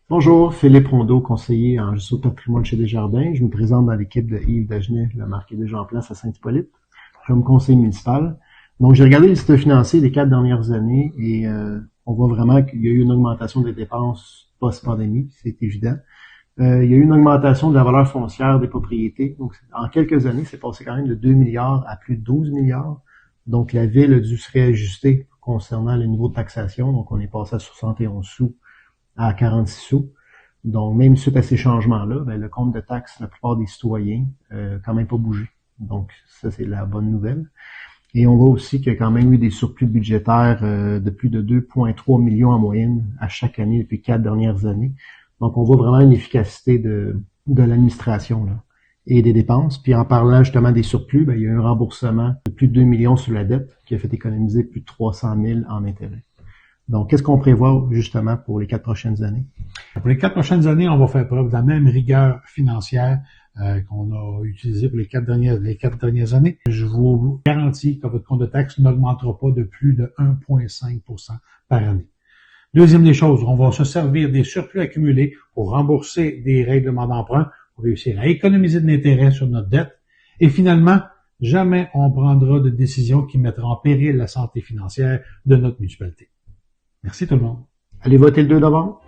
Bonjour, Philippe Rondeau, conseiller en gestion de patrimoine chez Desjardins. Je me présente dans l'équipe de Yves Dagenet, la marque est déjà en place à Saint-Hippolyte, comme conseiller municipal. Donc, j'ai regardé les états financiers des 4 dernières années et on voit vraiment qu'il y a eu une augmentation des dépenses post-pandémie, c'est évident. Il y a eu une augmentation de la valeur foncière des propriétés. Donc, en quelques années, c'est passé quand même de 2 milliards à plus de 12 milliards. Donc, la ville a dû se réajuster concernant le niveau de taxation. Donc, on est passé à 71 sous à 46 sous. Donc, même suite à ces changements-là, ben, le compte de taxes, la plupart des citoyens, quand même pas bougé. Donc, ça, c'est la bonne nouvelle. Et on voit aussi qu'il y a quand même eu des surplus budgétaires de plus de 2,3 millions en moyenne à chaque année depuis 4 dernières années. Donc, on voit vraiment une efficacité de l'administration là, et des dépenses. Puis en parlant justement des surplus, ben, il y a eu un remboursement de plus de 2 millions sur la dette qui a fait économiser plus de 300 000 en intérêts. Donc, qu'est-ce qu'on prévoit justement pour les 4 prochaines années? Pour les 4 prochaines années, on va faire preuve de la même rigueur financière qu'on a utilisée pour les quatre dernières années. Je vous garantis que votre compte de taxe n'augmentera pas de plus de 1,5% par année. Deuxième des choses, on va se servir des surplus accumulés pour rembourser des règlements d'emprunt, pour réussir à économiser de l'intérêt sur notre dette. Et finalement, jamais on prendra de décision qui mettra en péril la santé financière de notre municipalité. Merci tout le monde. Allez voter le 2 novembre.